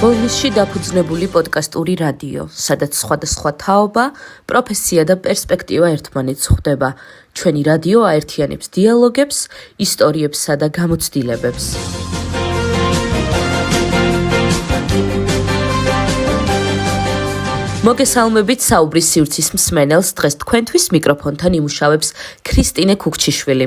ბოლნისში დაფუძნებული პოდკასტური რადიო, სადაც სხვადასხვა თაობა, პროფესია და პერსპექტივა ერთმანეთს ხვდება. ჩვენი რადიო აერთიანებს დიალოგებს, ისტორიებსა და გამოცდილებებს. მოგესალმებით საუბრის სივრცის მსმენელს, დღეს თქვენთვის მიკროფონთან იმუშავებს ქრისტინე ქუქჩიშვილი.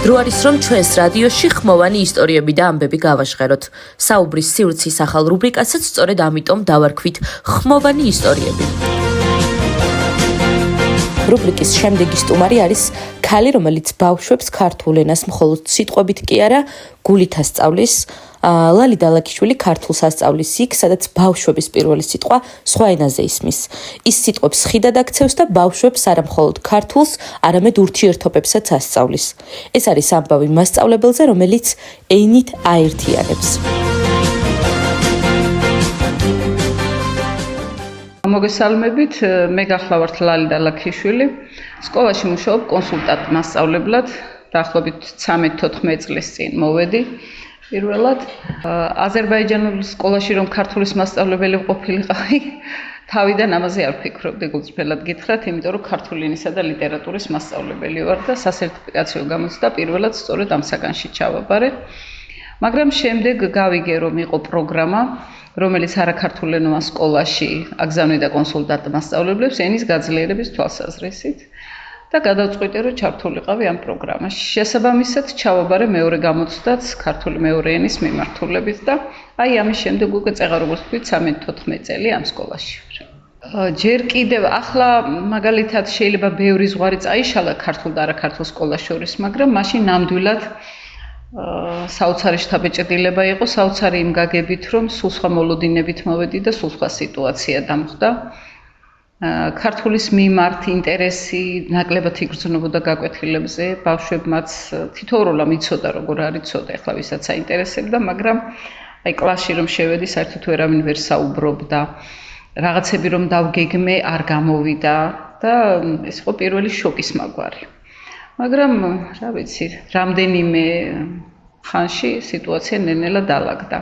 დრო არის, რომ ჩვენს რადიოში ხმოვანი ისტორიები და ამბები გავაჟღეროთ. საუბრის სივრცის ახალ რუბრიკასაც სწორედ ამიტომ დავარქვით ხმოვანი ისტორიები. რუბრიკის შემდეგი სტუმარი არის ქალი, რომელიც ბავშვებს ქართულ ენას მხოლოდ სიტყვებით კი არა, გულით ასწავლის. ლალი დალაქიშვილი ქართულს ასწავლის იქ, სადაც ბავშვების პირველი სიტყვა სხვა ენაზე ისმის. ის სიტყვებს ხიდად აქცევს და ბავშვებს არა მხოლოდ ქართულს, არამედ ურთიერთობებსაც ასწავლის. ეს არის ამბავი მასწავლებელზე, რომელიც ენით აერთიანებს. მოგესალმებით, მე გახლავართ ლალი დალაქიშვილი. სკოლაში მუშაობ კონსულტანტ მასწავლებლად, დაახლოებით 13-14 წლის წინ მოვედი. პირველად აზერბაიჯანულ სკოლაში რომ ქართულის მასწავლებელი ყოფილიყავი, თავიდან ამაზე არ ვფიქრობდი, გულწრფელად გითხრათ, იმიტომ რომ ქართული ენისა და ლიტერატურის მასწავლებელი ვარ და სასერტიფიკაციო გამოცდა პირველად სწორედ ამ საგანში ჩავაბარე. მაგრამ შემდეგ გავიგე, რომ იყო პროგრამა, რომელიც არაქართულენოვან სკოლაში აგზავნიდა კონსულტანტ მასწავლებლებს ენის გაძლიერების თვალსაზრისით. და გადავწყვიტე, რომ ჩართულიყავი ამ პროგრამაში. შესაბამისად, ჩავაბარე მეორე გამოცდაც ქართული მეორე ენის მიმართულებით და აი ამის შემდეგ უკვე წეღარ როგორც თქვი 13-14 წელი ამ სკოლაში ვარ. ჯერ კიდევ ახლა მაგალითად შეიძლება ბევრი ზღვარი წაიშალა ქართულ და არაქართულ სკოლას შორის, მაგრამ მაშინ ნამდვილად საოცარი შთაბეჭდილება იყო, საოცარი იმ გაგებით, რომ სულ სხვა მოლოდინებით მოვედი და სულ სხვა სიტუაცია დამხდა. ქართულის მიმართ ინტერესი ნაკლებად იგრძნობოდა გაკვეთილებზე, ბავშვებმაც თითოეულა მიცოდა, როგორ არ იცოდა, ეხლა ვისაც აინტერესებდა, მაგრამ აი კლასში რომ შევედი, საერთოდ ვერავინ ვერ საუბრობდა. რაღაცები რომ დავგეგმე, არ გამოვიდა და ეს იყო პირველი შოკის მაგვარი. მაგრამ რა ვიცი, რამდენიმე ხანში სიტუაცია ნელ-ნელა დაალაგდა.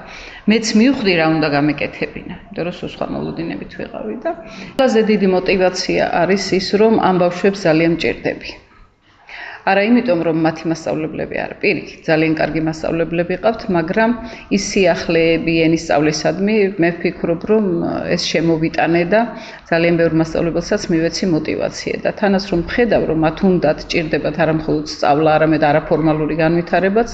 მეც მივხვდი რა უნდა გამეკეთებინა, იმიტომ რომ სხვა მოლოდინებით ვიყავი და ყველაზე დიდი мотиваცია არის ის, რომ ამ ბავშვებს ძალიან მჭირდები. არა იმიტომ, რომ მათი მასწავლებლები არ პირიქით, ძალიან კარგი მასწავლებლები ყავთ, მაგრამ ის სიახლეები ენის სწავლისადმი, მე ვფიქრობ, რომ ეს შემოვიტანე და ძალიან ბევრ მასწავლებელსაც მივეცი мотиваცია და თანაც რომ ვხედავ, რომ მათ უნდათ ჭირდებათ არა მხოლოდ სწავლა, არამედ არაფორმალური განვითარებაც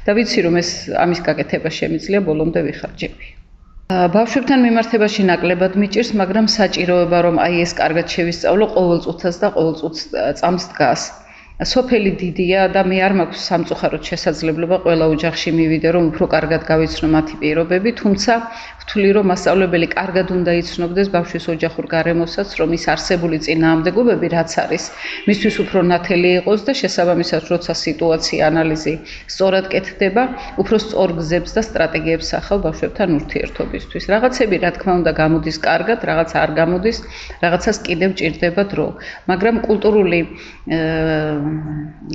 და ვიცი, რომ ეს ამის გაკეთება შემიძლია, ბოლომდე ვიხარჯები. ბავშვებთან მიმართებაში ნაკლებად მიჭირს, მაგრამ საჭიროება, რომ აი ეს კარგად შევისწავლო ყოველ წუთას და ყოველ წუთს წამს დგას. სოფელი დიდია და მე არ მაქვს სამწუხაროდ შესაძლებლობა ყველა ოჯახში მივიდე, რომ უფრო კარგად გავიცნო მათი პირობები, თუმცა ვთვლი, რომ მასწავლებელი კარგად უნდა იცნობდეს ბავშვის ოჯახურ გარემოსაც, რომ ის არსებული წინააღმდეგობები რაც არის, მისთვის უფრო ნათელი იყოს და შესაბამისად, როცა სიტუაცია, ანალიზი სწორად კეთდება, უფრო სწორ გზებს და სტრატეგიებს ახავ ბავშვებთან ურთიერთობისთვის. რაღაცები, რა თქმა უნდა, გამოდის კარგად, რაღაც არ გამოდის, რაღაცას კიდევ ჭირდება დრო. მაგრამ კულტურული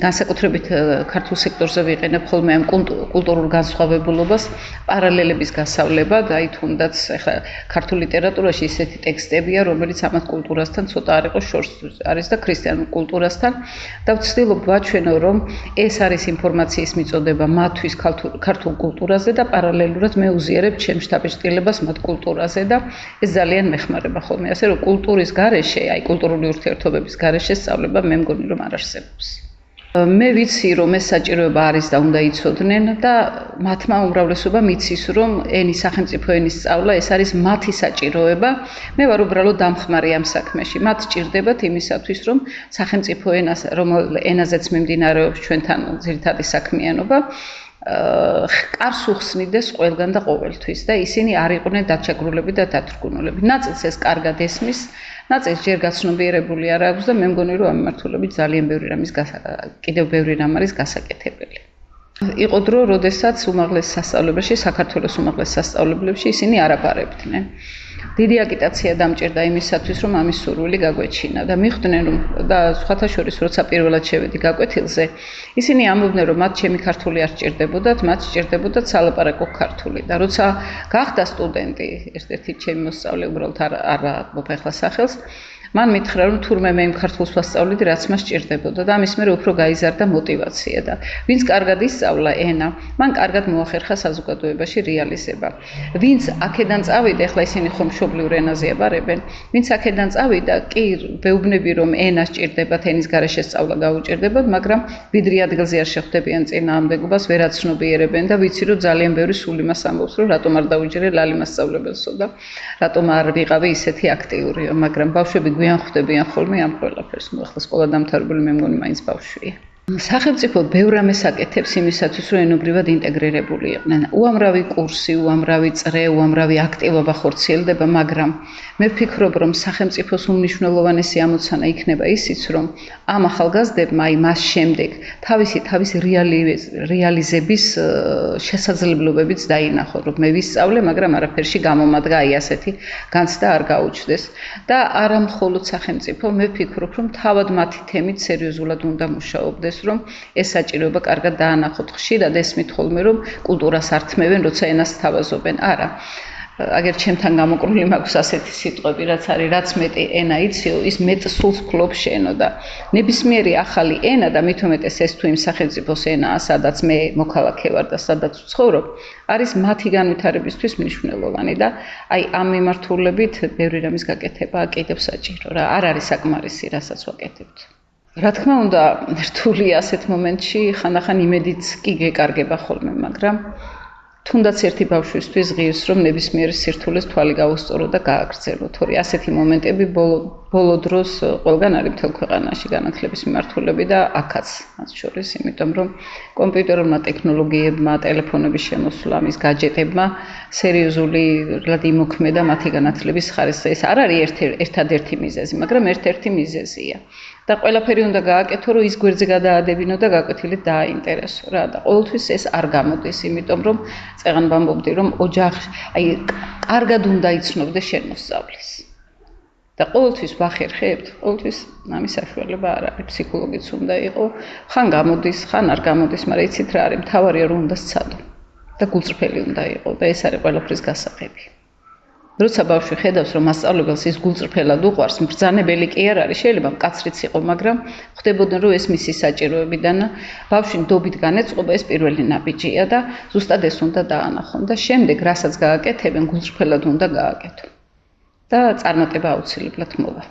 განსაკუთრებით ქართულ სექტორზე ვიყენებ ხოლმე ამ კულტურულ განსხვავებულობას, პარალელების გასავლება და აი თუნდაც ახლა ქართულ ლიტერატურაში ისეთი ტექსტებია, რომელიც ამათ კულტურასთან ცოტა არ იყოს შორს არის და ქრისტიანულ კულტურასთან და ვცდილობ ვაჩვენო, რომ ეს არის ინფორმაციის მიწოდება მათთვის ქართულ კულტურაზე და პარალელურად მე უზიარებ ჩემ შთაბეჭდილებას მათ კულტურაზე და ეს ძალიან მეხმარება ხოლმე. ასე რომ კულტურის გარეშე, აი კულტურული ურთიერთობების გარეშე სწავლება მე მგონი რომ არ არსებობს. მე ვიცი, რომ ეს საჭიროება არის და უნდა იცოდნენ და მათმა უმრავლესობამ იცის, რომ ენის სახელმწიფო ენის სწავლა ეს არის მათი საჭიროება. მე ვარ უბრალოდ დამხმარე ამ საქმეში. მათ ჭირდებათ იმისათვის, რომ სახელმწიფო ენას, რომელ ენაზეც მიმდინარეობს ჩვენთან ძირითადი საქმიანობა, კარს უხსნიდეს ყველგან და ყოველთვის და ისინი არ იყვნენ დაჩაგრულები და დათრგუნულები. ნაწილს ეს კარგად ესმის, ნაწილს ჯერ გაცნობიერებული არ აქვს და მე მგონი, რომ ამ მიმართულებით ძალიან ბევრი რამის კიდევ ბევრი რამ არის გასაკეთებელი. იყო დრო, როდესაც უმაღლეს სასწავლებელში, საქართველოს უმაღლეს სასწავლებლებში ისინი არ აბარებდნენ. დიდი აგიტაცია დამჭირდა იმისათვის, რომ ამის სურვილი გაგვეჩინა და მიხვდნენ, რომ და სხვათა შორის როცა პირველად შევედი გაკვეთილზე, ისინი ამბობდნენ, რომ მათ ჩემი ქართული არ სჭირდებოდათ, მათ სჭირდებოდათ სალაპარაკო ქართული და როცა გახდა სტუდენტი, ერთ-ერთი ჩემი მოსწავლე უბრალოდ არ მოფეხლა სახელს, მან მითხრა, რომ თურმე მე იმ ქართულს ვასწავლედი, რაც მას სჭირდებოდა და ამის მერე უფრო გაიზარდა мотиваცია და ვინც კარგად ისწავლა ენა, მან კარგად მოახერხა საზოგადოებაში რეალიზება. ვინც აქედან წავიდა, ეხლა ისინი ხომ მშობლიურ ენაზე აბარებენ, ვინც აქედან წავიდა, კი ვეუბნები, რომ ენა სჭირდებათ, ენის გარეშე სწავლა გაუჭირდებათ, მაგრამ ვიდრე ადგილზე არ შეხვდებიან წინააღმდეგობას, ვერაცნობიერებენ და ვიცი, რომ ძალიან ბევრი სულ იმას ამბობს, რომ რატომ არ დაუჭირე ლალი მასწავლებელსო და რატომ არ ვიყავი ისეთი აქტიურიო, მაგრამ ბავშვები გვიან ხვდებიან ხოლმე ამ ყველაფერს. ნუ ახლა სკოლა დამთავრებული მე მგონი მაინც ბავშვია. სახელმწიფო ბევრ რამეს აკეთებს იმისათვის, რომ ენობრივად ინტეგრირებული იყვნენ. უამრავი კურსი, უამრავი წრე, უამრავი აქტივობა ხორციელდება, მაგრამ მე ვფიქრობ, რომ სახელმწიფოს უმნიშვნელოვანესი ამოცანა იქნება ისიც, რომ ამ ახალგაზრდებმა აი მას შემდეგ თავისი რეალიზების შესაძლებლობებიც დაინახონ, რომ მე ვისწავლე, მაგრამ არაფერში გამომადგა აი ასეთი განცდა არ გაუჩნდეს და არა მხოლოდ სახელმწიფო, მე ვფიქრობ, რომ თავად მათი თემით სერიოზულად უნდა მუშაობდეს, რომ ეს საჭიროება კარგად დაანახოთ. ხშირად ესმით ხოლმე, რომ კულტურას ართმევენ, როცა ენას თავაზობენ. არა. აგერ ჩემთან გამოკრული მაქვს ასეთი სიტყვები, რაც არის, რაც მეტი ენა იციო, ის მეტ სულს ფლობს შენო და ნებისმიერი ახალი ენა და მით უმეტეს ეს თუ იმ სახელმწიფოს ენაა, სადაც მე მოქალაქე ვარ და სადაც ვცხოვრობ, არის მათი განვითარებისთვის მნიშვნელოვანი და აი ამ მიმართულებით ბევრი რამის გაკეთება კიდევ საჭირო რა. არ არის საკმარისი, რასაც ვაკეთებთ. რა თქმა უნდა, რთული ასეთ მომენტში ხანდახან იმედიც კი გეკარგება ხოლმე, მაგრამ თუნდაც ერთი ბავშვისთვის ღირს, რომ ნებისმიერ სირთულეს თვალი გაუსწორო და გააგრძელო. თორე ასეთი მომენტები ბოლო დროს ყველგან არის მთელ ქვეყანაში განათლების მიმართულები და აქაც მათ შორის, იმიტომ რომ კომპიუტერულმა ტექნოლოგიებმა, ტელეფონების შემოსვლა, მის გაჯეტებმა სერიოზულად იმოქმედა მათი განათლების ხარისხი. ეს არ არის ერთადერთი მიზეზი, მაგრამ ერთ-ერთი მიზეზია. და ყველაფერი უნდა გააკეთო, რომ ის გვერდზე გადაადებინო და გაკვეთილით დააინტერესო რა და ყოველთვის ეს არ გამოდის, იმიტომ რომ წეღან ვამბობდი, რომ ოჯახში, აი, კარგად უნდა იცნობდეს შენ მოსწავლის. და ყოველთვის ვახერხებთ, ყოველთვის ამის საშუალება არ არის, ფსიქოლოგიც უნდა იყო, ხან გამოდის, ხან არ გამოდის, მაგრამ იცით რა არის, მთავარია რომ უნდა სცადო და გულწრფელი უნდა იყო და ეს არის ყველაფრის გასაღები. როცა ბავშვი ხედავს, რომ მასწავლებელს ის გულწრფელად უყვარს, ბრძანებელი კი არ არის, შეიძლება მკაცრიც იყო, მაგრამ ხვდებოდნენ, რომ ეს მისი საჭიროებიდან ბავშვი ნდობით განეწყობა, ეს პირველი ნაბიჯია და ზუსტად ეს უნდა დაანახონ და შემდეგ, რასაც გააკეთებენ, გულწრფელად უნდა გააკეთონ. და წარმატება აუცილებლად მოვა.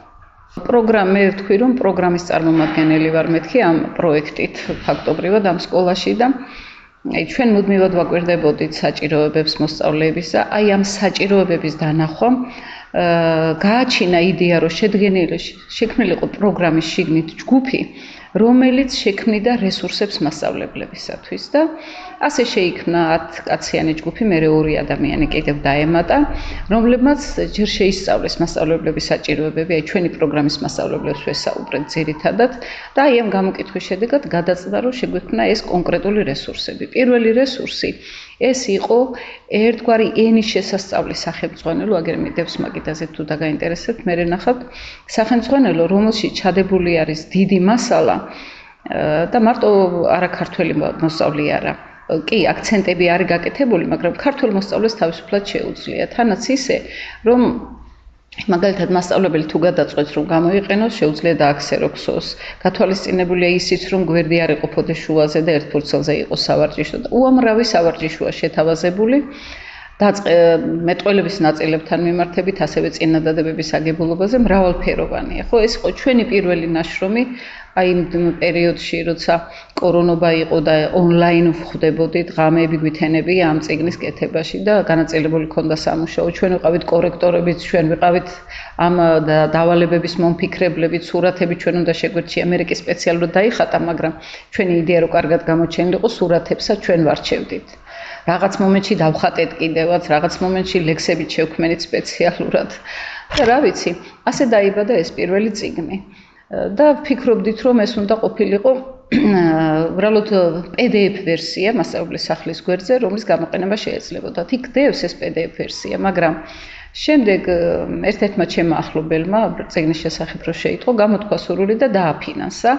პროგრამე ვთქვი, რომ პროგრამის წარმომადგენელი ვარ მეთქი ამ პროექტით ფაქტობრივად ამ სკოლაში და აი ჩვენ მუდმივად ვაკვირდებოდით საჭიროებებს მოსწავლეების და აი ამ საჭიროებების დანახვა გააჩინა იდეა, რომ შექმნილიყო პროგრამის შიგნით ჯგუფი, რომელიც შექმნიდა რესურსებს მასწავლებლებისათვის და ასე შეიქმნა 10 კაციანი ჯგუფი, მერე 2 ადამიანი კიდევ დაემატა, რომლებმაც ჯერ შეისწავლეს მასწავლებლების საჭიროებები, აი ჩვენი პროგრამის მასწავლებლებს ვესაუბრეთ ძირითადად და აი ამ გამოკითხვის შედეგად გადაწყვიტა, რომ შეგვექმნა ეს კონკრეტული რესურსები. პირველი რესურსი ეს იყო ერთგვარი ენის შესასწავლის სახელმძღვანელო, აგერ მიდევს მაგიდაზე თუ დაგაინტერესებთ, მე ნახავთ სახელმძღვანელო, რომელშიც ჩადებული არის დიდი მასალა და მარტო არაქართველი მოსწავლე არა. კი, აქცენტები არის გაკეთებული, მაგრამ ქართულ მოსწავლეს თავისუფლად შეუძლია. თანაც ისე, რომ მაგალითად მასწავლებელი თუ გადაწყვეტს, რომ გამოიყენოს, შეუძლია დააქსეროქსოს. გათვალისწინებულია ისიც, რომ გვერდი არ იყოფოდეს შუაზე და ერთ ფურცელზე იყოს სავარჯიშო და უამრავი სავარჯიშოა შეთავაზებული. მეტყველების ნაწილებთან მიმართებით, ასევე წინადადებების აგებულობაზე მრავალფეროვანია. ხო, ეს იყო ჩვენი პირველი ნაშრომი, აი იმ პერიოდში, როცა კორონობა იყო და ონლაინ ვხვდებოდით, ღამეები გვითენებია ამ წიგნის კეთებაში და განაწილებული ქონდა სამუშაო. ჩვენ ვიყავით კორექტორებიც, ჩვენ ვიყავით ამ დავალებების მომფიქრებლებით, სურათები ჩვენ უნდა შეგვერჩია, მე კი სპეციალურად დაიხატა, მაგრამ ჩვენი იდეა რო კარგად გამოჩენილიყო, სურათებსაც ჩვენ ვარჩევდით. რაღაც მომენტში დავხატეთ კიდევაც, რაღაც მომენტში ლექსებით შევქმნით სპეციალურად. და რა ვიცი, ასე დაიბადა ეს პირველი წიგნი. და ვფიქრობდით, რომ ეს უნდა ყოფილიყო უბრალოდ PDF ვერსია მასწავლებლის სახლის გვერდზე, რომლის გამოყენება შეიძლებოდა. იქ დევს ეს PDF ვერსია, მაგრამ შემდეგ ერთ-ერთმა ჩემმა ახლობელმა წიგნის შესახებ რო შეიტყო, გამოთქვა სურვილი და დააფინანსა,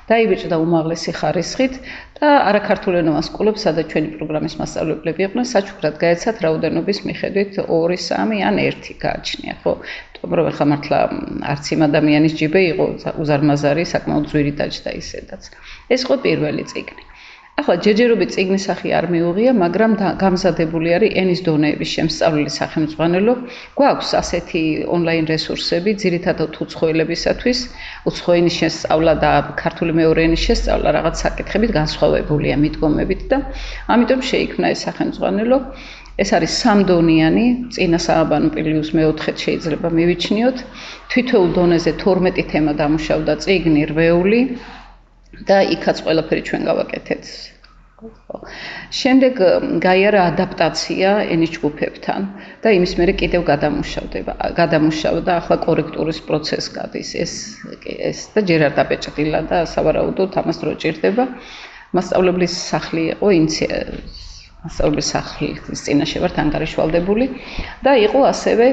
დაიბეჭდა უმაღლესი ხარისხით და არაქართულენოვან სკოლებს, სადაც ჩვენი პროგრამის მასწავლებლები იყვნენ, საჩუქრად გაეცათ რაოდენობის მიხედვით 2, 3 ან 1 გააჩნია, ხო? იმიტომ რომ ახლა მართლა არც იმ ადამიანის ჯიბე იყო უზარმაზარი, საკმაოდ ძვირი დაჯდა ისედაც. ეს იყო პირველი წიგნი. ახლა ჯერჯერობით წიგნის სახე არ მიუღია, მაგრამ გამზადებული არის ენის დონეების შემსწავლელი სახელმძღვანელო. გვაქვს ასეთი ონლაინ რესურსები, ძირითადად უცხოელებისათვის, უცხო ენის შესწავლა და ქართული მეორე ენის შესწავლა რაღაც საკითხებით განსხვავებულია მიდგომებით და ამიტომ შეიქმნა ეს სახელმძღვანელო. ეს არის სამდონიანი, წინა სააბანო პერიოდის მეოთხედ შეიძლება მივიჩნიოთ. თითოეულ დონეზე 12 თემა დამუშავდა წიგნი, რვეული და იქაც ყველაფერი ჩვენ გავაკეთეთ. შემდეგ გაიარა ადაპტაცია ენის ჯგუფებთან და იმის მერე კიდევ გადამუშავდა, ახლა კორექტურის პროცესი გადის ეს და ჯერ არ დაბეჭდილა და სავარაუდოდ ამას დრო ჭირდება. მასწავლებლის სახლი იყო მასწავლებლის სახლის წინაშე ვართ ანგარიშვალდებული და იყო ასევე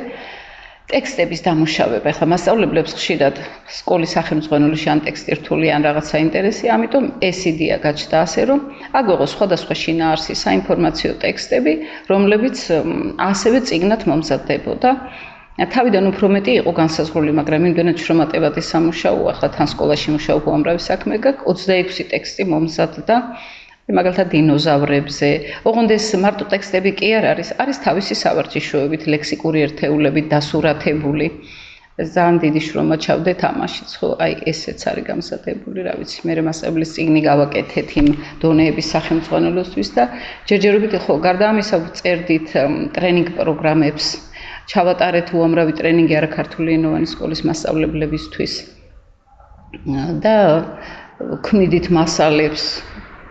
ტექსტების დამუშავება. ახლა მასწავლებლებს ხშირად სკოლის სახელმძღვანელოში ან ტექსტი რთული ან რაღაც საინტერესია, ამიტომ ეს იდეა გაჩნდა ასე, რომ აგვეღო სხვადასხვა შინაარსის საინფორმაციო ტექსტები, რომლებიც ასევე წიგნად მომზადდებოდა. თავიდან უფრო მეტი იყო განსაზღვრული, მაგრამ იმდენად შრომატებად ისამუშაო, ახლა თან სკოლაში მუშაობ უამრავი საქმე გაქვს, 26 ტექსტი მომზადდა. მაგალითად დინოზავრებზე, ოღონდ ეს მარტო ტექსტები კი არ არის თავისი სავარჯიშოებით, ლექსიკური ერთეულებით დასურათებული. ძალიან დიდი შრომა ჩავდეთ ამაშიც, ხო, აი ესეც არის გამზადებული, რა ვიცი, მე მასწავლებლის წიგნი გავაკეთეთ იმ დონეების სახელმძღვანელოსთვის და ჯერჯერობით ხო, გარდა ამისა წერდით ტრენინგ პროგრამებს, ჩავატარეთ უამრავი ტრენინგი არაქართული ენოვანი სკოლის მასწავლებლებისთვის და ქმნიდით მასალებს.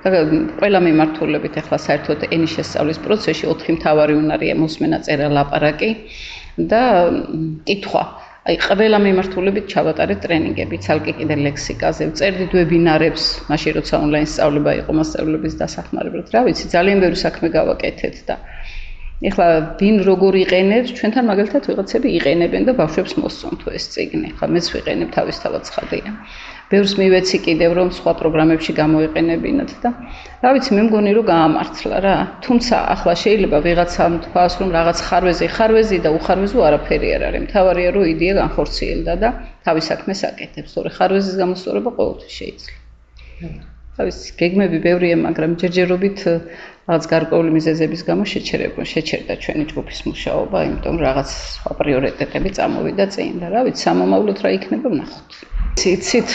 ყველა მიმართულებით ახლა საერთოდ ენის შესწავლის პროცესში 4 მთავარი უნარია: მოსმენა, წერა, ლაპარაკი და კითხვა. აი ყველა მიმართულებით ჩავატარეთ ტრენინგები, ცალკე კიდე ლექსიკაზე, ვწერდით ვებინარებს, მაშინ როცა ონლაინ სწავლება იყო მასწავლებლების დასახმარებლად. რა ვიცი, ძალიან ბევრი საქმე გავაკეთეთ და ეხლა ვინ როგორ იყენებს, ჩვენთან მაგალითად ვიღაცები იყენებენ და ბავშვებს მოსწონთ ეს წიგნი. ეხლა მეც ვიყენებ თავისთავად ცხადია. ბევრს მივეცი კიდევ რომ სხვა პროგრამებში გამოიყენებინათ და რა ვიცი, მე მგონი რომ გაამართლა რა. თუმცა ახლა შეიძლება ვიღაცამ თქვას რომ რაღაც ხარვეზი და უხარვეზო არაფერი არ არის. მთავარია რომ იდეა განხორციელდა და თავის საქმეს აკეთებს. თორე ხარვეზის გამოსწორება ყოველთვის შეიძლება. რა ვიცი, გეგმები ბევრია, მაგრამ ჯერჯერობით რაღაც გარკვეული მიზეზების გამო შეჩერდა ჩვენი ჯგუფის მუშაობა, იმიტომ რაღაც სხვა პრიორიტეტები წამოვიდა წინ და რა ვიცი, სამომავლოდ რა იქნება ვნახოთ. იცით,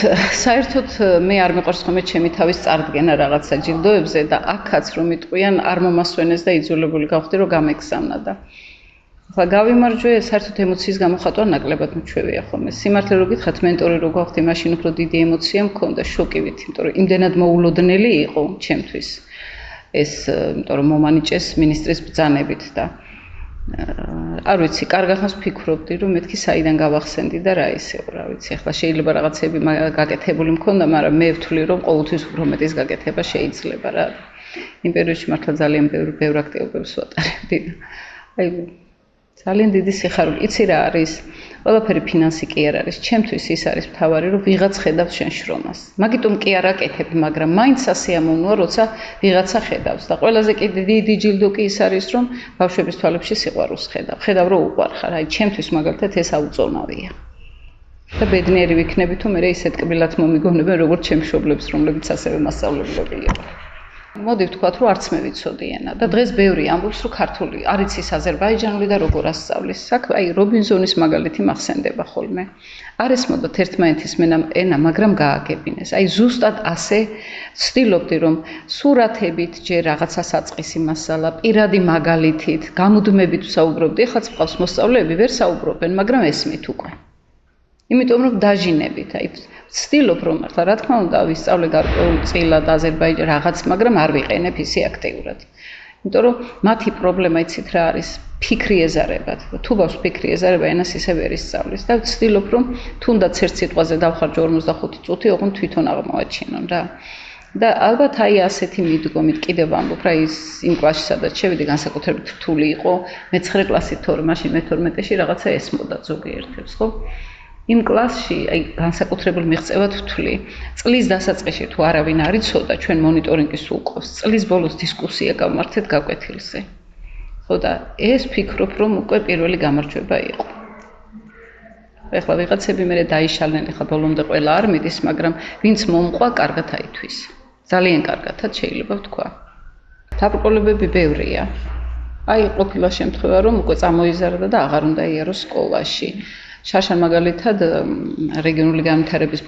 საერთოდ მე არ მიყვარს ხოლმე ჩემი თავის წარდგენა რაღაცა ჯილდოებზე და აქაც რომ იტყვიან არ მომასვენეს და იძულებული გავხდი რომ გამეგზავნა და ახლა გავიმარჯვე, საერთოდ ემოციის გამოხატვა ნაკლებად მჩვევია ხოლმე. სიმართლე რო გითხრათ, მენტორი რო გავხდი, მაშინ უფრო დიდი ემოცია მქონდა, შოკივით, იმიტომ რომ იმდენად მოულოდნელი იყო ჩემთვის ეს, იმიტომ რომ მომანიჭეს ministris ბრძანებით და არ ვიცი, კარგ ახალს ვფიქრობდი, რომ მეთქი საიდან გავახსენდი და რა ისეო, რა ვიცი, ახლა შეიძლება რაღაცები გაკეთებული მქონდა, მაგრამ მე ვთვლი, რომ ყოველთვის უფრო მეტის გაკეთება შეიძლება რა. იმ პერიოდში მართლა ძალიან ბევრ აქტივობებს ვატარებდი და აი ძალიან დიდი სიხარული. იცი რა არის? ყველაფერი ფინანსი კი არ არის. ჩემთვის ის არის მთავარი, რომ ვიღაც ხედავს შენ შრომას. მაგიტომ კი არ აკეთებ, მაგრამ მაინც ასიამოვნოა, როცა ვიღაცა ხედავს. და ყველაზე დიდი ჯილდო კი ის არის, რომ ბავშვების თვალებში სიყვარულს ხედავ. ხედავ, რომ უყვარხარ. აი, ჩემთვის მაგალითად ეს აუწონავია. და ბედნიერი ვიქნები, თუ მე ისეთ კბილად მომიგონებენ, როგორც ჩემ მშობლებს, რომლებიც ასევე მასწავლებლები იყვნენ. მოდი ვთქვათ, რომ არც მე ვიცოდი ენა და დღეს ბევრი ამბობს, რომ ქართული არ იცის აზერბაიჯანული და როგორ ასწავლის. აი რობინზონის მაგალითი მახსენდება ხოლმე. არ ესმოდათ ერთმანეთის ენა, მაგრამ გააგებინეს. აი ზუსტად ასე ვცდილობდი, რომ სურათებით ჯერ რაღაცა საწყისი მასალა, პირადი მაგალითით, გამუდმებით ვსაუბრობდი. ეხლაც მყავს მოსწავლეები, ვერ საუბრობენ, მაგრამ ესმით უკვე. იმიტომ რომ დაჟინებით, აი ვცდილობ რომ ახლა რა თქმა უნდა ვისწავლე გარკვეულწილად აზერბაიჯანს რაღაც, მაგრამ არ ვიყენებ ისე აქტიურად. იმიტომ რომ მათი პრობლემა იცით რა არის? ფიქრი ეზარებათ. თუ ბავშვს ფიქრი ეზარება, ენას ისე ვერ ისწავლის და ვცდილობ რომ თუნდაც ერთ სიტყვაზე დავხარჯო 45 წუთი, ოღონდ თვითონ აღმოვაჩინონ რა. და ალბათ აი ასეთი მიდგომით კიდევ ვამბობ რა ის იმ კლასში სადაც შევიდე განსაკუთრებით რთული იყო მე-9 კლასით თორე მაშინ მე-12-ში რაღაცა ესმოდა ზოგიერთებს ხო იმ კლასში აი განსაკუთრებულ მიღწევად ვთვლი წლის დასაწყისში თუ არავინ არ იცოდა ჩვენ მონიტორინგის უყავს წლის ბოლოს დისკუსია გავმართეთ გაკვეთილზე ხო და ეს ფიქრობ რომ უკვე პირველი გამარჯვება იყო ეხლა ვიღაცები მე დაიშალნენ ეხლა ბოლომდე ყველა არ მიდის მაგრამ ვინც მომყვა კარგად აითვის ძალიან კარგადაც შეიძლება ვთქვა დაბრკოლებები ბევრია აი ყოფილა შემთხვევა რომ უკვე წამოიზარდა და აღარ უნდა იაროს სკოლაში შარშან მაგალითად რეგიონული განვითარების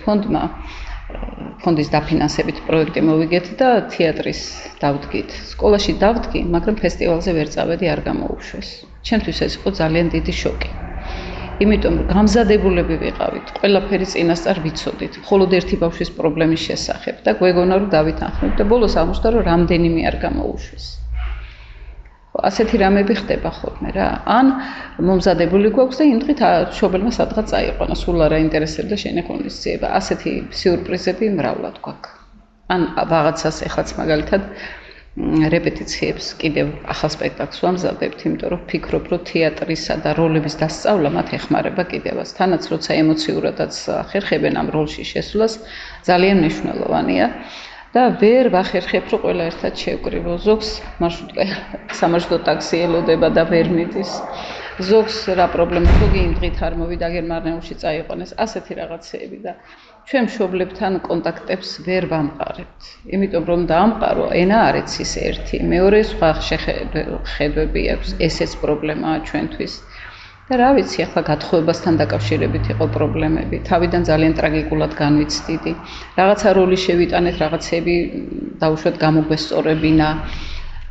ფონდის დაფინანსებით პროექტი მოვიგეთ და თეატრის დავდგით სკოლაში დავდგი მაგრამ ფესტივალზე ვერ წავედი არ გამოუშვეს ჩემთვის ეს იყო ძალიან დიდი შოკი იმიტომ რომ გამზადებულები ვიყავით ყველაფერი წინასწარ ვიცოდით მხოლოდ ერთი ბავშვის პრობლემის შესახებ და გვეგონა რომ დავითანხმებ და ბოლოს აღმოჩნდა რომ რამდენიმე არ გამოუშვეს ასეთი რამები ხდება ხოლმე რა ან მომზადებული გვაქვს და იმ დღით მშობელმა სადღაც წაიყვანა სულ არ აინტერესებდა შენი ღონისძიება ასეთი სიურპრიზები მრავლად გვაქვს ან რაღაცას ეხლაც მაგალითად რეპეტიციებს კიდევ ახალ სპექტაკლს ვამზადებთ, იმიტომ რომ ვფიქრობ, რომ თეატრისა და როლების დასწავლა მათ ეხმარება კიდევაც. თანაც როცა ემოციურადაც ახერხებენ ამ როლში შესვლას, ძალიან მნიშვნელოვანია და ვერ ვახერხებ, რომ ყველა ერთად შევკრივო. ზოგს სამარშრუტო ტაქსი ელოდება და ვერ მიდის. ზოგს რა პრობლემა, ზოგი იმ დღით არ მოვიდა, გერმანიაში წაიყვანეს, ასეთი რაღაცეები და ჩვენ მშობლებთან კონტაქტებს ვერ ვამყარებთ. იმიტომ რომ დაამყარო, ენა არ იცის ერთი, მეორე სხვა ხედვები აქვს, ესეც პრობლემაა ჩვენთვის. და რა ვიცი, ახლა გათხოვებასთან დაკავშირებით იყო პრობლემები. თავიდან ძალიან ტრაგიკულად განვიცდიდი. რაღაცა როლი შევიტანეთ, რაღაცები დაუშვათ გამოგვესწორებინა.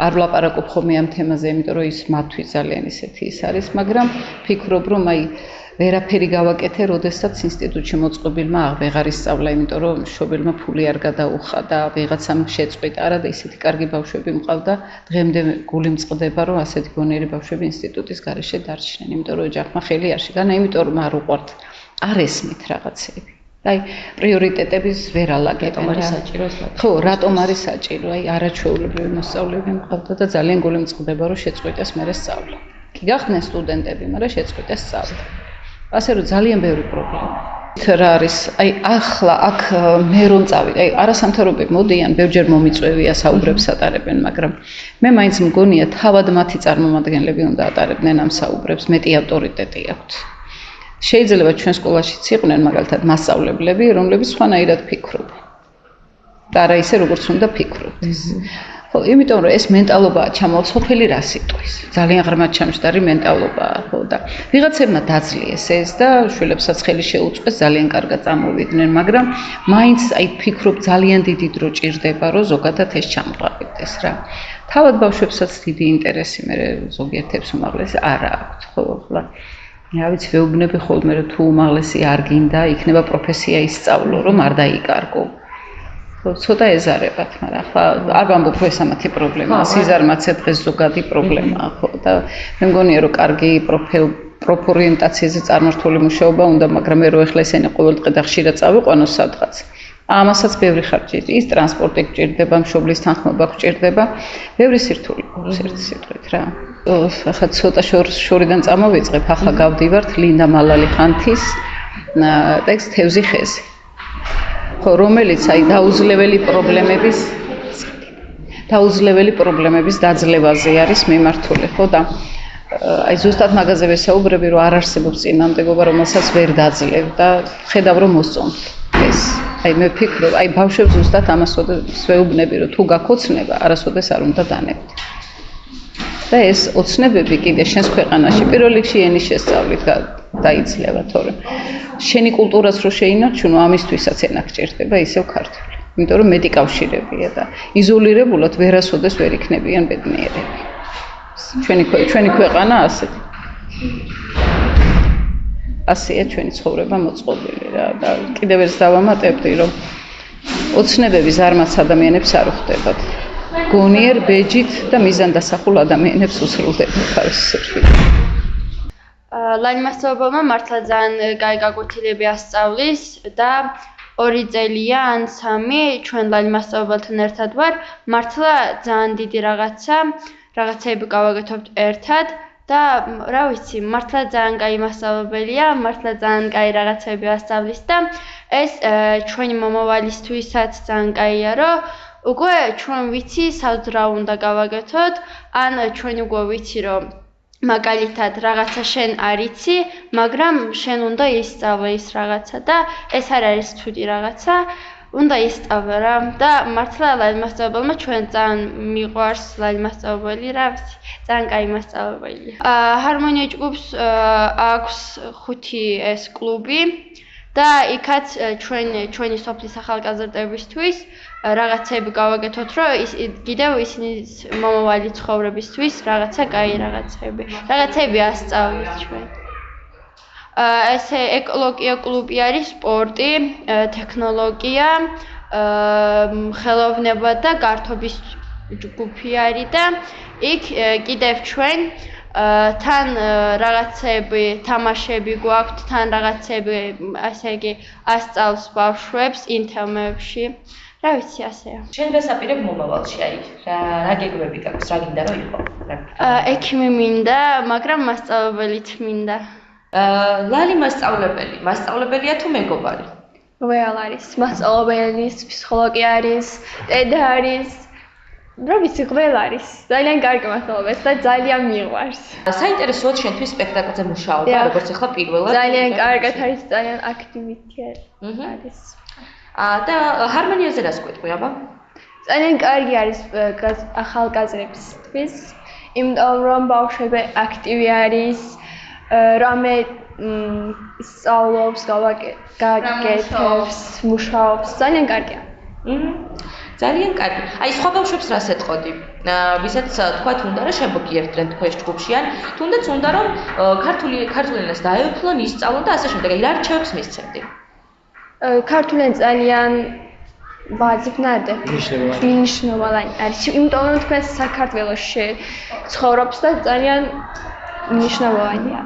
არ ვლაპარაკობ ხოლმე ამ თემაზე, იმიტომ რომ ის მათთვის ძალიან ისეთი ის არის, მაგრამ ფიქრობ, რომ აი ვერაფერი გავაკეთე, როდესაც ინსტიტუტში მოწყობილმა აღარ ისწავლა, იმიტომ რომ მშობელმა ფული არ გადაუხა და ვიღაცამ შეწყვიტა. არა და ისეთი კარგი ბავშვები მყავდა, დღემდე გული მწყდება, რომ ასეთი გონიერი ბავშვები ინსტიტუტის გარეშე დარჩნენ, იმიტომ რომ ოჯახმა ხელი არ შეგანა, იმიტომ რომ არ უყვართ, არ ესმით რაღაცეები. აი პრიორიტეტების ვერ ალაგებენ რა. ხო, რატომ არის საჭირო? აი არაჩვეულებრივი მოსწავლეები მყავდა და ძალიან გული მწყდება, რომ შეწყვიტეს მერე სწავლა. კი გახდნენ სტუდენტები, მაგრამ შეწყვიტეს სწავლა. ასე რომ ძალიან ბევრი პრობლემა. რა არის? აი ახლა აქ მე რომ წავიდე, აი არასამთავრობოები მოდიან, ბევრჯერ მომიწვევია, საუბრებს ატარებენ, მაგრამ მე მაინც მგონია თავად მათი წარმომადგენლები უნდა ატარებდნენ ამ საუბრებს, მეტი ავტორიტეტი აქვთ. შეიძლება ჩვენ სკოლაშიც იყვნენ მაგალითად მასწავლებლები, რომლებიც სხვანაირად ფიქრობენ. და არა ისე როგორც უნდა ფიქრობდეს. ხო, იმიტომ რომ ეს მენტალობაა ჩამოვალ სოფელი რა სიტყვის. ძალიან ღრმა ჩამჯდარი მენტალობაა, ხო და ვიღაცებმა დაძლიეს ეს და შვილებსაც ხელი შეუწყეს, ძალიან კარგად წამოვიდნენ, მაგრამ მაინც აი ფიქრობ ძალიან დიდი დრო ჭირდება, რომ ზოგადად ეს ჩამოყალიბდეს რა. თავად ბავშვებსაც დიდი ინტერესი მე ზოგიერთებს უმაღლესი არა აქვთ, ხო, ახლა რა ვიცი, ვეუბნები ხოლმე, რომ თუ უმაღლესი არ გინდა, იქნება პროფესია ისწავლო, რომ არ დაიკარგო. ცოტა ეზარებათ, მაგრამ ახლა არ ვამბობ, რომ ეს ამათი პრობლემაა, სიზარმაცე დღეს ზოგადი პრობლემაა, ხო და მე მგონია, რომ კარგი პროფორიენტაციაზე წარმართული მუშაობა უნდა, მაგრამ მე რო ახლა ესენი ყოველდღე და ხშირად წავიყვანოს სადღაც. ამასაც ბევრი ხარჯი, ის ტრანსპორტი გჭირდება, მშობლის თანხმობა გჭირდება, ბევრი სირთული გვაქვს ერთი სიტყვით რა. ახლა ცოტა შორიდან წამოვიწყებ, ახლა გავდივართ ლინდა მალალიხანთის ტექსტ თევზი ხეზი. ხო, რომელიც აი დაუძლეველი პრობლემების დაძლევაზე არის მიმართული, ხო და აი ზუსტად მაგაზე ვესაუბრები, რომ არ არსებობს წინამდებობა, რომელსაც ვერ დაძლევ და ხედავ რომ მოსწონთ ეს. აი მე ვფიქრობ, აი ბავშვებს ზუსტად ამას ვეუბნები, რომ თუ გაქოცნება, არასოდეს არ უნდა დანებთ. და ეს ოცნებები კიდე შენს ქვეყანაში პირველ რიგში ენის შესწავლით დაიძლევა, თორემ შენი კულტურას რო შეინარჩუნო, ამისთვისაც ენა გჭირდება ისევ ქართული. იმიტომ რომ მეტი კავშირებია და იზოლირებულად ვერასოდეს ვერ იქნებიან ბედნიერები. ჩვენი ქვეყანა ასეთი. ასეა ჩვენი ცხოვრება მოწყობილი რა და კიდევ ერთ დავამატებდი, რომ ოცნებები ზარმაც ადამიანებს არ უხდებათ. გონიერ ბეჯით და მიზანდასახულ ადამიანებს უსრულდებენ თავისუფლად. ლაიმასწავლებელმა მართლა ძალიან კაი გაკვეთილები ასწავლის და 2 წელია ან 3 ჩვენ ლალი მასწავლებელთან ერთად ვარ. მართლა ძალიან დიდი რაღაცეები გავაკეთებთ ერთად და რა ვიცი, მართლა ძალიან კაი მასწავლებელია, მართლა ძალიან კაი რაღაცები ასწავლის და ეს ჩვენი მომავალისთვისაც ძალიან კაია, რომ უკვე ჩვენ ვიცი რა უნდა გავაკეთოთ, ან ჩვენ უკვე ვიცი, რომ მაგალითად რაღაცა შენ არ იცი, მაგრამ შენ უნდა ისწავლე ის რაღაცა და ეს არ არის ცუდი რაღაცა, უნდა ისწავლე რა და მართლა ლალი მასწავლებელმა ჩვენ ძალიან მიყვარს ლალი მასწავლებელი, რა ვიცი, ძალიან კაი მასწავლებელია. ჰარმონია ჯგუფს აქვს 5 ეს კლუბი და იქაც ჩვენი სოფლის ახალგაზრდებისთვის რაღაცები გავაკეთოთ, რომ კიდევ ისინის მომავალი ცხოვრებისთვის რაღაცა კაი რაღაცები ასწავლეთ ჩვენ. ესე ეკოლოგია კლუბი არის სპორტი, ტექნოლოგია, ხელოვნება და გართობის ჯგუფი არის და იქ კიდევ ჩვენ თან რაღაცები, თამაშები გვაქვთ, თან რაღაცები, ასე იგი, ასწავლს ბავშვებს ინთემებში. რა ვიცი, ასეა. შენ გასაპირებ მომავალში, აი, რა გეგმები გაქვს, რა გინდა რომ იყო? ექიმი მინდა, მაგრამ მასწავლებელიც მინდა. ლალი მასწავლებელია თუ მეგობარი? ველა არის, მასწავლებელი, ფსიქოლოგი არის, დედა არის. რა ვიცი, ყველა არის. ძალიან კარგი მასწავლებელი და ძალიან მიყვარს. საინტერესოა შენთვის სპექტაკლზე მუშაობა, როგორც ახლა პირველად. ძალიან კარგად არის, ძალიან აქტივიტი არის. და ჰარმონიაზე რას გვეტყვი, აბა? ძალიან კარგი არის ახალგაზრდებისთვის, იმიტომ რომ ბავშვები აქტივი არის, რამე სწავლობს, გაკეთებს, მუშაობს, ძალიან კარგია. ძალიან კარგი. აი, სხვა ბავშვებს რას ეტყოდი? ვისაც თქვათ უნდა რომ შემოგიერთდნენ თქვენს ჯგუფში ან თუნდაც უნდა რომ ქართული ენას დაეუფლონ, ისწავლონ და ასე შემდეგ. აი, რა რჩევებს მისცემდი? ქართული ენა ძალიან ვაძებნადე. მნიშვნელოვანი არის. იმიტომ რომ თქვენ საქართველოში ცხოვრობს და ძალიან მნიშვნელოვანია.